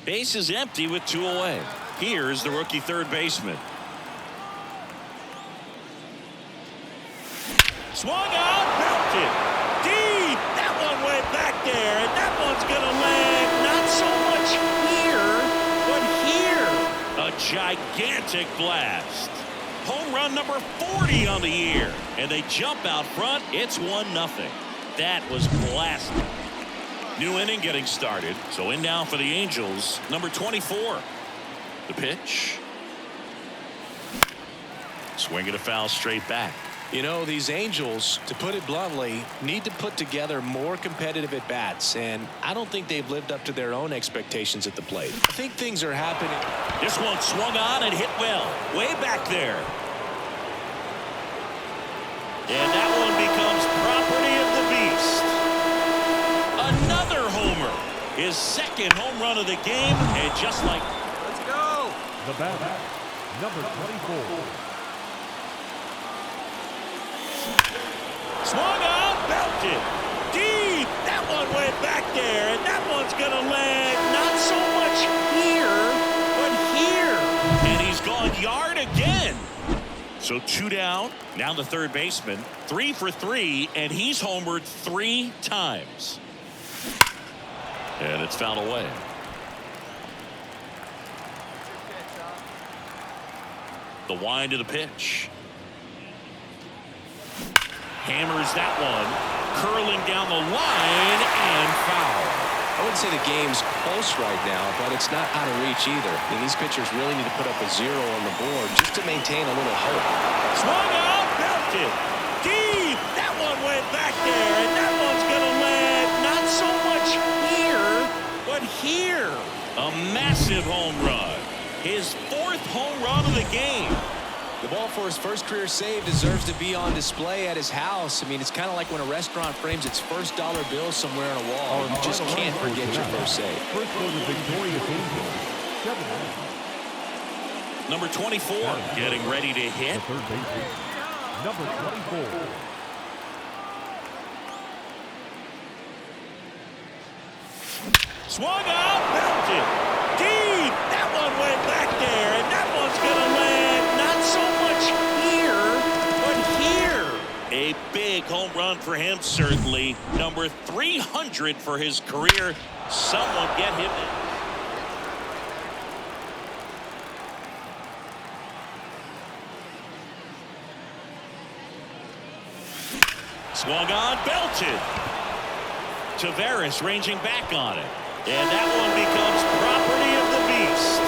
Base is empty with 2 away. Here's the rookie third baseman. Swung out, belted deep. That one went back there, and that one's gonna land not so much here, but here. A gigantic blast. Home run number 40 on the year, and they jump out front. It's 1-0. That was blasting. New inning getting started. So in now for the Angels, number 24. The pitch. Swing and a foul straight back. You know, these Angels, to put it bluntly, need to put together more competitive at-bats, and I don't think they've lived up to their own expectations at the plate. I think things are happening. This one swung on and hit well. Way back there. And that one becomes property of the beast. Another homer. His second home run of the game, and just like... Let's go! The batter, number 24. Swung out, belted deep. That one went back there, and that one's gonna land not so much here, but here. And he's gone yard again. So 2 down. Now the third baseman, 3 for 3, and he's homered 3 times. And it's fouled away. The wind of the pitch. Hammers that one, curling down the line, and foul. I wouldn't say the game's close right now, but it's not out of reach either. I mean, these pitchers really need to put up a 0 on the board just to maintain a little hope. Swung out, belted deep. That one went back there, and that one's gonna land not so much here, but here. A massive home run. His 4th home run of the game. The ball for his first career save deserves to be on display at his house. I mean, it's kind of like when a restaurant frames its first dollar bill somewhere on a wall. You just can't forget your first save. First for the victorious Angels, 7. Number 24 getting ready to hit. The third baseman, number 24. Swung out, belted deep. That one went back there, and that one's gonna land not so much here, but here. A big home run for him, certainly. Number 300 for his career. Someone get him in. Swung on, belted. Tavares ranging back on it. And that one becomes property of the beast.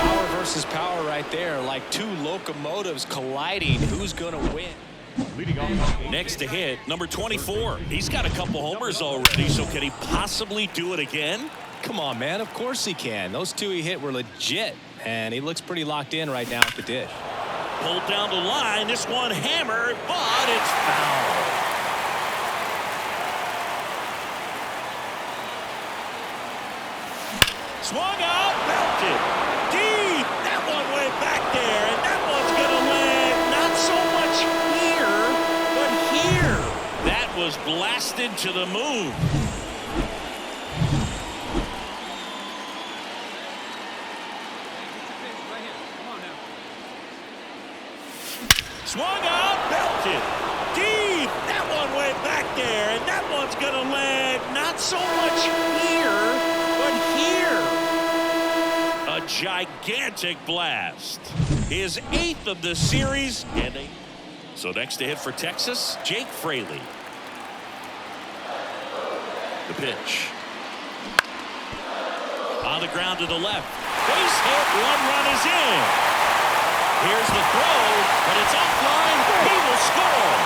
Power versus power right there, like 2 locomotives colliding. Who's going to win? Leading off. Next to hit, number 24. He's got a couple homers already, so can he possibly do it again? Come on, man. Of course he can. Those 2 he hit were legit, and he looks pretty locked in right now at the dish. Pulled down the line. This one hammered, but it's foul. Swung out, belted deep. That one went back there, and that one's gonna land not so much here, but here. That was blasted to the moon. Swung out, belted deep. That one went back there, and that one's gonna land not so much here, but here. A gigantic blast. His 8th of the series. So next to hit for Texas, Jake Fraley. The pitch. On the ground to the left. Base hit, 1 run is in. Here's the throw, but it's offline. He will score.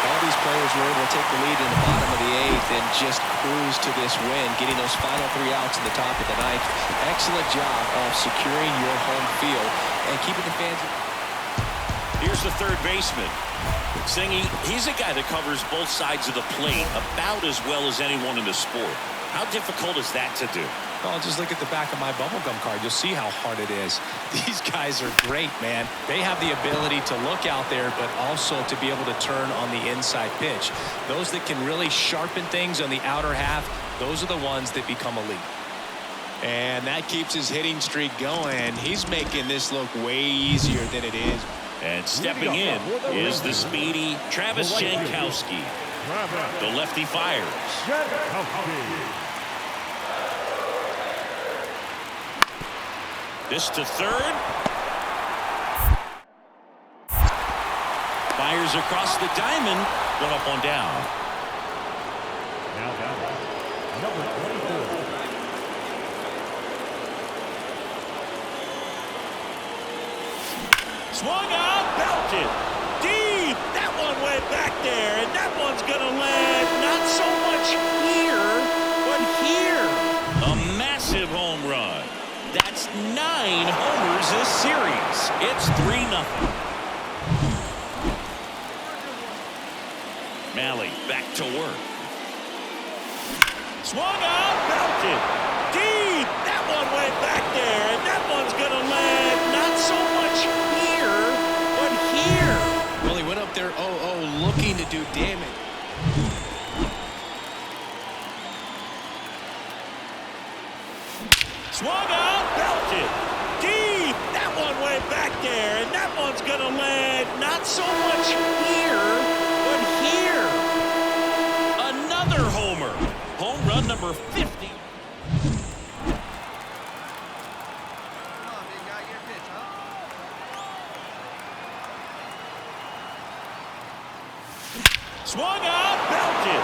All these players were able to take the lead in the bottom of the 8th and just cruise to this win, getting those final 3 outs in the top of the 9th. Excellent job of securing your home field and keeping the fans. Here's the third baseman. Singy, he's a guy that covers both sides of the plate about as well as anyone in the sport. How difficult is that to do? Oh, just look at the back of my bubblegum card. You'll see how hard it is. These guys are great, man. They have the ability to look out there, but also to be able to turn on the inside pitch. Those that can really sharpen things on the outer half, those are the ones that become elite. And that keeps his hitting streak going. He's making this look way easier than it is. And stepping in is the speedy Travis Jankowski. The lefty fires. This to third. Fires across the diamond. One up, one down. Now down. Number 24. Swung out, belted. Deep. That one way back there. And that one's going to land not so much here, but here. A massive home run. That's 9 homers this series. It's 3-0. Malley back to work. Swung out, belted. Deep. That one way back there. And that one's going to land not so much here, but here. Well, he went up there 0-0 looking to do damage. Swung out, belted. Deep. That one way back there. And that one's going to land not so much here, but here. Another homer. Home run number 50. Swung out, belted.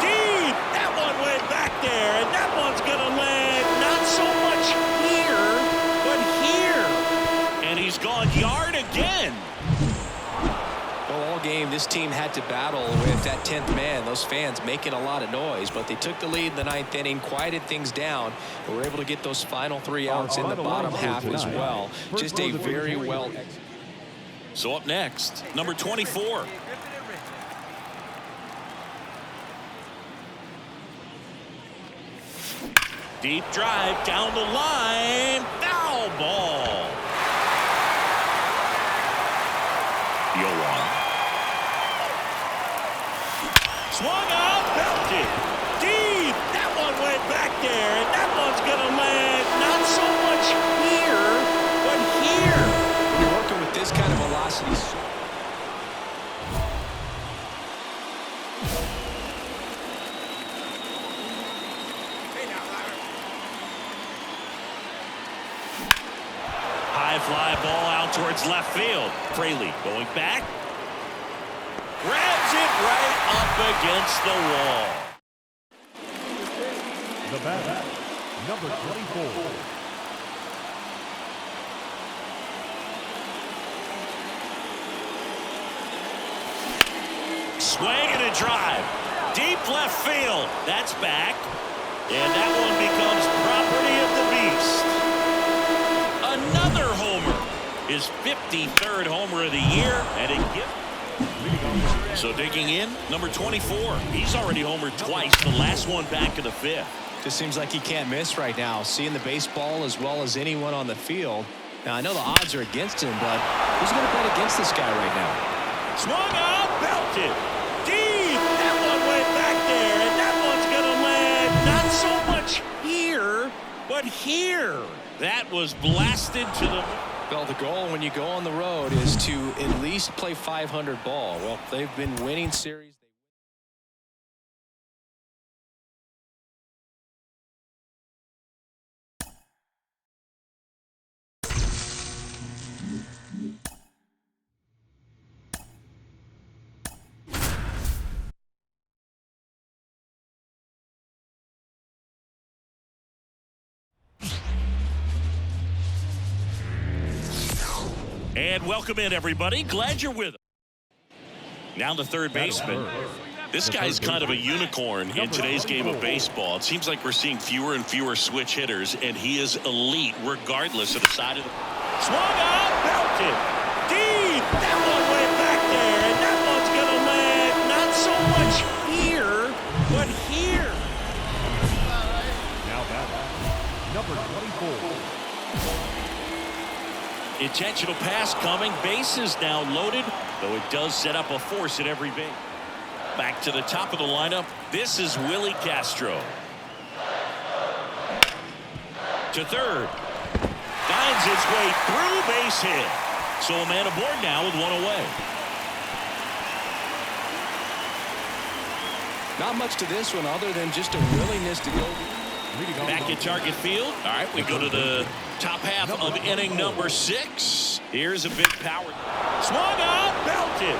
Deep. That one way back there. And that one's going to land not so much here, but here. And he's gone yard again. Well, all game, this team had to battle with that 10th man. Those fans making a lot of noise, but they took the lead in the 9th inning, quieted things down, and were able to get those final 3 outs in the bottom half as well. Just a very well. So up next, number 24. Deep drive down the line. Foul ball. Yoan. Swung out, belted. Deep. That one went back there, and that one's going to land not so much here, but here. When you're working with this kind of velocity. Fly ball out towards left field. Fraley going back. Grabs it right up against the wall. The batter, number 24. Swing and a drive. Deep left field. That's back. And that one becomes property of the beast. Another homer. His 53rd homer of the year. And it gives. So digging in, number 24. He's already homered twice. The last one back in the 5th. Just seems like he can't miss right now. Seeing the baseball as well as anyone on the field. Now, I know the odds are against him, but who's going to bet against this guy right now? Swung out, belted. Deep. That one went back there, and that one's going to land not so much here, but here. That was blasted to the... Well, the goal when you go on the road is to at least play 500 ball. Well, they've been winning series. And welcome in, everybody. Glad you're with us. Now the third baseman. This guy's kind of a unicorn in today's game of baseball. It seems like we're seeing fewer and fewer switch hitters, and he is elite regardless of the side of the... Swung out, belted. Deep. That one went back there, and that one's going to land not so much here, but here. Now batting, number 24. Intentional pass coming. Bases now loaded, though it does set up a force at every base. Back to the top of the lineup. This is Willie Castro. To third. Finds its way through, base hit. So a man aboard now with one away. Not much to this one other than just a willingness to go. Back at target field. All right, we go to the top half of inning number 6. Here's a big power. Swung out, belted.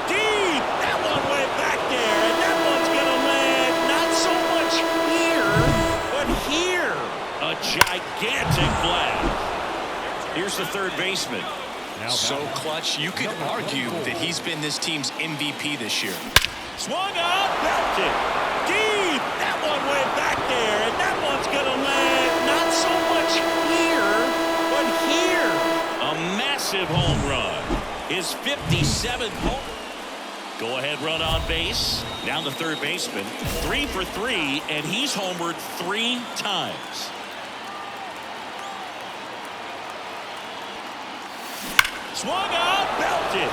Deep. That one went back there, and that one's going to land not so much here, but here. A gigantic blast. Here's the third baseman. So clutch, you could argue that he's been this team's MVP this year. Swung out, belted. Deep. That one went back there, and that one's going to land not so much here, but here. A massive home run. His 57th home. Go ahead run on base. Down the third baseman. 3 for 3, and he's homered 3 times. Swung out, belted.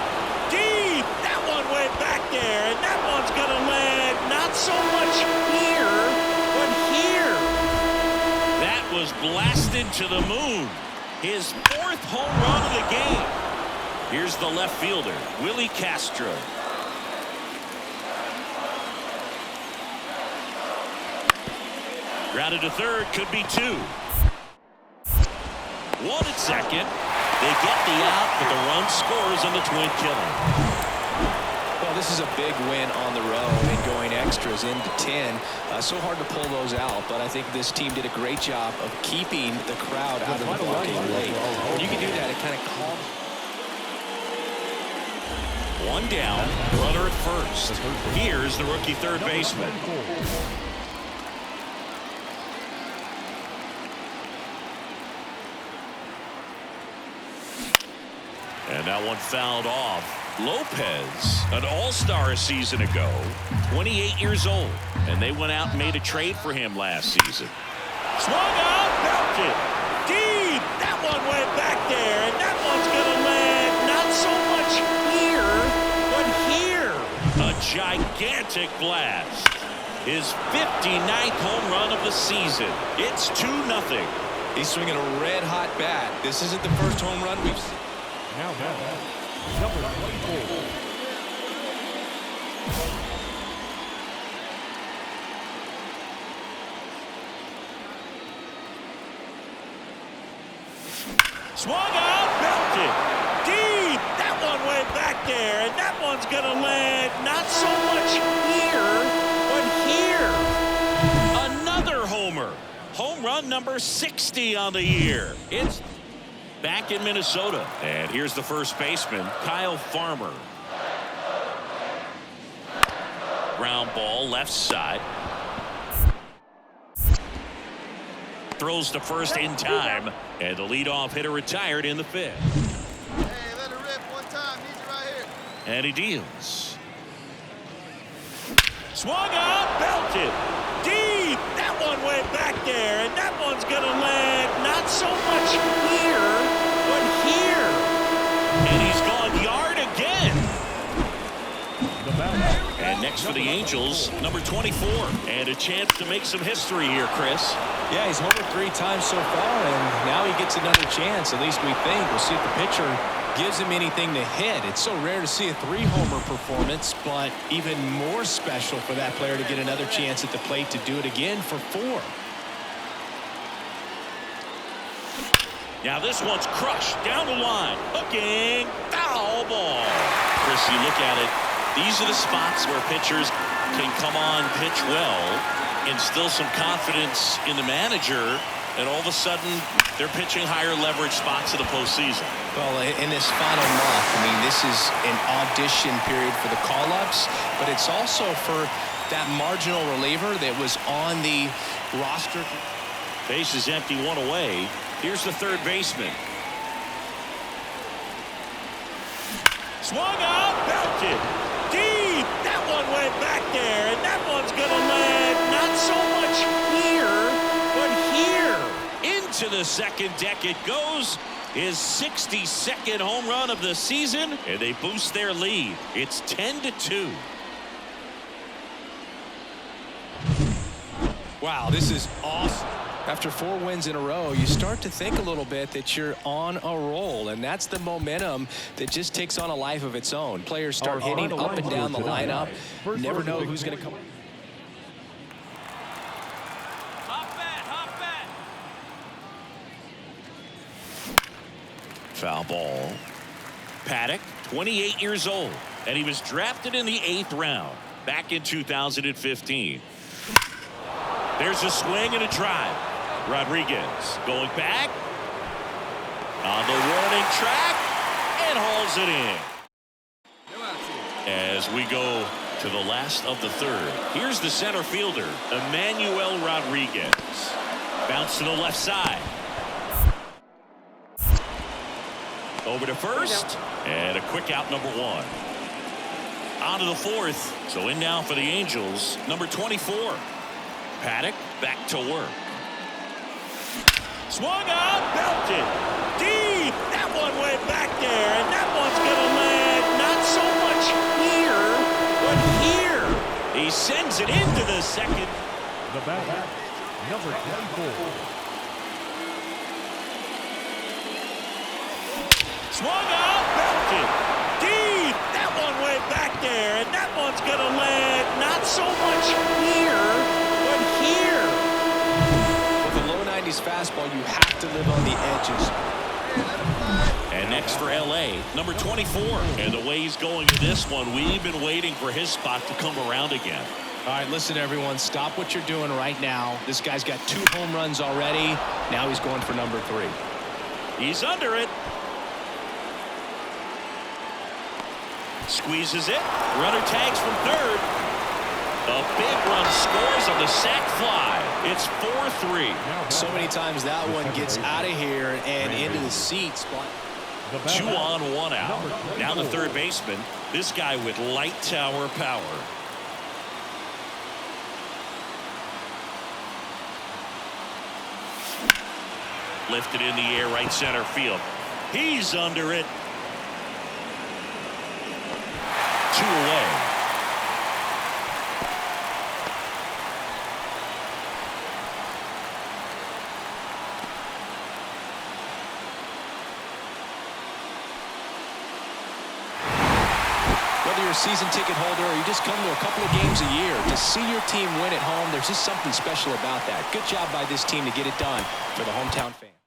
Deep. That one went back there, and that one's going to land not so much here, but here. That was blasted to the moon. His 4th home run of the game. Here's the left fielder, Willie Castro. Grounded to third, could be 2. 1 at second. They get the out, but the run scores on the twin killer. Well, this is a big win on the road and going extras into 10. So hard to pull those out, but I think this team did a great job of keeping the crowd out of the ball game late. When you can do that, it kind of calms. 1 down, runner at first. Here's the rookie third baseman. And that one fouled off. Lopez, an all-star a season ago, 28 years old, and they went out and made a trade for him last season. Swung out, belted. Deep. That one went back there, and that one's going to land not so much here, but here. A gigantic blast. His 59th home run of the season. It's 2-0. He's swinging a red-hot bat. This isn't the first home run we've seen. Now, number 24. Swung out, belted. Deep. That one went back there, and that one's going to land not so much here, but here. Another homer. Home run number 60 on the year. It's back in Minnesota. And here's the first baseman, Kyle Farmer. Ground ball, left side. Throws to first in time. And the leadoff hitter retired in the 5th. Hey, let it rip one time. Need you right here. And he deals. Swung out, belted. Deep. That one went back there, and that one's going to land not so much here, but here. And he's gone yard again. And next for the Angels, number 24. And a chance to make some history here, Chris. Yeah, he's homered 3 times so far, and now he gets another chance, at least we think. We'll see if the pitcher gives him anything to hit. It's so rare to see a 3-homer performance, but even more special for that player to get another chance at the plate to do it again for 4. Now this one's crushed down the line. Hooking. Foul ball. Chris, you look at it. These are the spots where pitchers can come on, pitch well, instill some confidence in the manager, and all of a sudden they're pitching higher leverage spots of the postseason. Well, in this final month, I mean, this is an audition period for the call-ups, but it's also for that marginal reliever that was on the roster. Base is empty, 1 away. Here's the third baseman. Swung out, belted. Deep. That one went back there, and that one's going to land not so much here, but here. In to the second deck it goes. His 62nd home run of the season, and they boost their lead. It's 10-2. Wow, this is awesome. After 4 wins in a row, you start to think a little bit that you're on a roll, and that's the momentum that just takes on a life of its own. Players start hitting up and down the lineup. Never know who's going to come. Foul ball. Paddock, 28 years old, and he was drafted in the 8th round back in 2015. There's a swing and a drive. Rodriguez going back on the warning track and hauls it in. As we go to the last of the third, here's the center fielder, Emmanuel Rodriguez. Bounce to the left side. Over to first, and a quick out, number 1. On to the 4th, so in now for the Angels, number 24. Paddock back to work. Swung out, belted deep. That one went back there, and that one's going to land not so much here, but here. He sends it into the second. The batter, number 24. Swung out, belted deep. That one went back there, and that one's going to land not so much here, but here. With a low 90s fastball, you have to live on the edges. And next for L.A., number 24. And the way he's going in this one, we've been waiting for his spot to come around again. All right, listen, everyone. Stop what you're doing right now. This guy's got 2 home runs already. Now he's going for number 3. He's under it. Squeezes it. Runner tags from third. A big run scores on the sac fly. It's 4-3. So many times that one gets out of here and into the seats. 2 on, 1 out. Now the third baseman. This guy with light tower power. Lifted in the air, right center field. He's under it. 2 away. Whether you're a season ticket holder or you just come to a couple of games a year, to see your team win at home, there's just something special about that. Good job by this team to get it done for the hometown fans.